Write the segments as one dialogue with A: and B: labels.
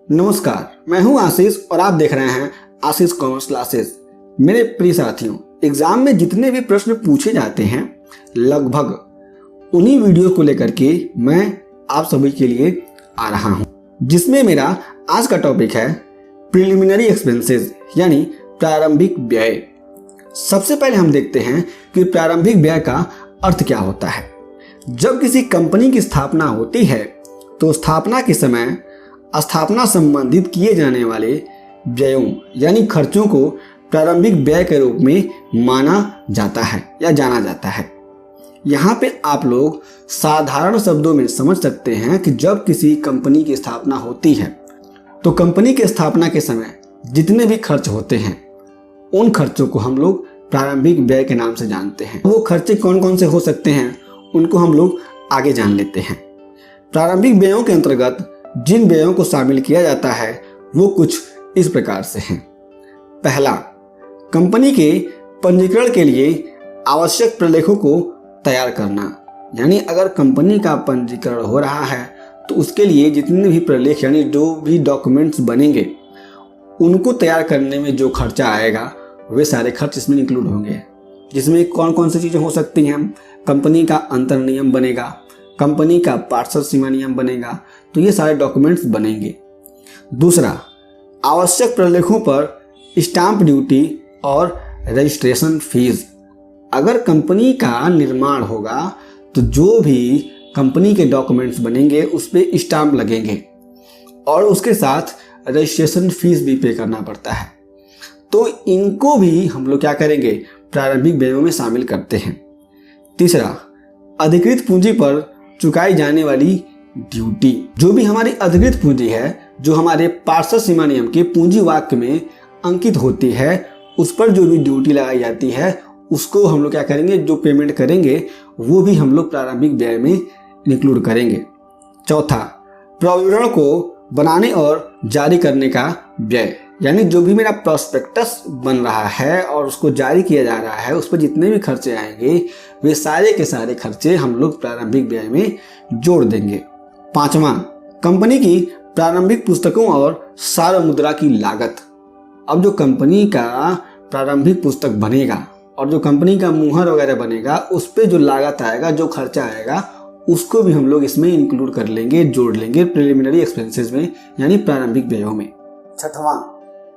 A: नमस्कार, मैं हूं आशीष और आप देख रहे हैं आशीष कॉमर्स क्लासेस। मेरे प्रिय साथियों, एग्जाम में जितने भी प्रश्न पूछे जाते हैं लगभग उन्हीं वीडियो को लेकर के मैं आप सभी के लिए आ रहा हूं, जिसमें मेरा आज का टॉपिक है प्रिलिमिनरी एक्सपेंसेस यानी प्रारंभिक व्यय। सबसे पहले हम देखते हैं कि प्रारंभिक व्यय का अर्थ क्या होता है। जब किसी कंपनी की स्थापना होती है तो स्थापना के समय स्थापना संबंधित किए जाने वाले व्ययों यानी खर्चों को प्रारंभिक व्यय के रूप में माना जाता है या जाना जाता है। यहाँ पे आप लोग साधारण शब्दों में समझ सकते हैं कि जब किसी कंपनी की स्थापना होती है तो कंपनी की स्थापना के समय जितने भी खर्च होते हैं उन खर्चों को हम लोग प्रारंभिक व्यय के नाम से जानते हैं। वो खर्चे कौन कौन से हो सकते हैं उनको हम लोग आगे जान लेते हैं। प्रारंभिक व्ययों के अंतर्गत जिन व्ययों को शामिल किया जाता है वो कुछ इस प्रकार से हैं। पहला, कंपनी के पंजीकरण के लिए आवश्यक प्रलेखों को तैयार करना, यानी अगर कंपनी का पंजीकरण हो रहा है तो उसके लिए जितने भी प्रलेख यानी जो भी डॉक्यूमेंट्स बनेंगे उनको तैयार करने में जो खर्चा आएगा वे सारे खर्च इसमें इंक्लूड होंगे। जिसमें कौन कौन सी चीज़ें हो सकती हैं, कंपनी का अंतर नियम बनेगा, कंपनी का पार्षद सीमा नियम बनेगा, तो ये सारे डॉक्यूमेंट्स बनेंगे। दूसरा, आवश्यक प्रलेखों पर स्टाम्प ड्यूटी और रजिस्ट्रेशन फीस। अगर कंपनी का निर्माण होगा तो जो भी कंपनी के डॉक्यूमेंट्स बनेंगे उस पर स्टाम्प लगेंगे और उसके साथ रजिस्ट्रेशन फीस भी पे करना पड़ता है। तो इनको भी हम लोग क्या करेंगे, प्रारंभिक व्ययों में शामिल करते हैं। तीसरा, अधिकृत पूंजी पर चुकाई जाने वाली ड्यूटी। जो भी हमारी अधिकृत पूंजी है, जो हमारे पार्षद सीमा नियम के पूंजी वाक्य में अंकित होती है, उस पर जो भी ड्यूटी लगाई जाती है उसको हम लोग क्या करेंगे, जो पेमेंट करेंगे वो भी हम लोग प्रारंभिक व्यय में इंक्लूड करेंगे। चौथा, प्रविवरण को बनाने और जारी करने का व्यय, यानी जो भी मेरा प्रोस्पेक्टस बन रहा है और उसको जारी किया जा रहा है उस पर जितने भी खर्चे आएंगे वे सारे के सारे खर्चे हम लोग प्रारंभिक व्यय में जोड़ देंगे। पांचवा, कंपनी की प्रारंभिक पुस्तकों और सार मुद्रा की लागत। अब जो कंपनी का प्रारंभिक पुस्तक बनेगा और जो कंपनी का मुहर वगैरह बनेगा उस पर जो लागत आएगा, जो खर्चा आएगा, उसको भी हम लोग इसमें इंक्लूड कर लेंगे, जोड़ लेंगे प्रिलिमिनरी एक्सपेंसेस में यानी प्रारंभिक व्ययों में। छठवां,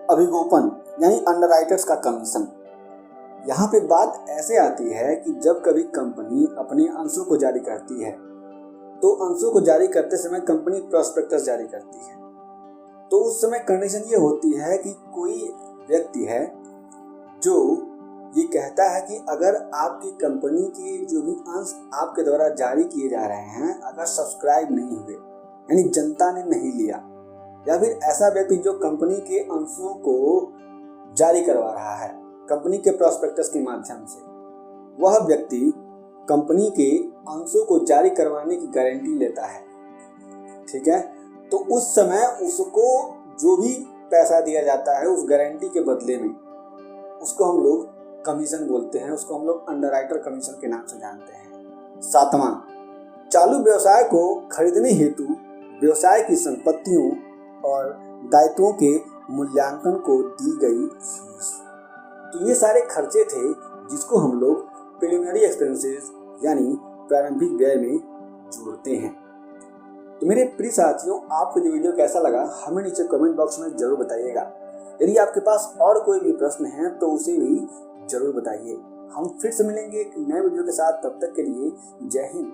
A: अभिगोपन यानी अंडरराइटर्स का कमीशन। यहाँ पे बात ऐसे आती है कि जब कभी कंपनी अपने अंशों को जारी करती है तो अंशों को जारी करते समय कंपनी प्रोस्पेक्टस जारी करती है, तो उस समय कंडीशन ये होती है कि कोई व्यक्ति है जो ये कहता है कि अगर आपकी कंपनी के जो भी अंश आपके द्वारा जारी किए जा रहे हैं अगर सब्सक्राइब नहीं हुए यानी जनता ने नहीं लिया, या फिर ऐसा व्यक्ति जो कंपनी के अंशों को जारी करवा रहा है कंपनी के प्रोस्पेक्टस के माध्यम से, वह व्यक्ति कंपनी के अंशों को जारी करवाने की गारंटी लेता है। ठीक है, तो उस समय उसको जो भी पैसा दिया जाता है उस गारंटी के बदले में उसको हम लोग कमीशन बोलते हैं, उसको हम लोग अंडरराइटर कमीशन के नाम से जानते हैं। सातवां, चालू व्यवसाय को खरीदने हेतु व्यवसाय की संपत्तियों और दायित्वों के मूल्यांकन को दी गई फीस। तो ये सारे खर्चे थे जिसको हम लोग प्रिलिमिनरी एक्सपेंसेस यानी प्रारंभिक व्यय में जोड़ते हैं। तो मेरे प्रिय साथियों, आपको ये वीडियो कैसा लगा हमें नीचे कमेंट बॉक्स में जरूर बताइएगा। यदि आपके पास और कोई भी प्रश्न है तो उसे भी जरूर बताइए। हम फिर से मिलेंगे एक नए वीडियो के साथ, तब तक के लिए जय हिंद।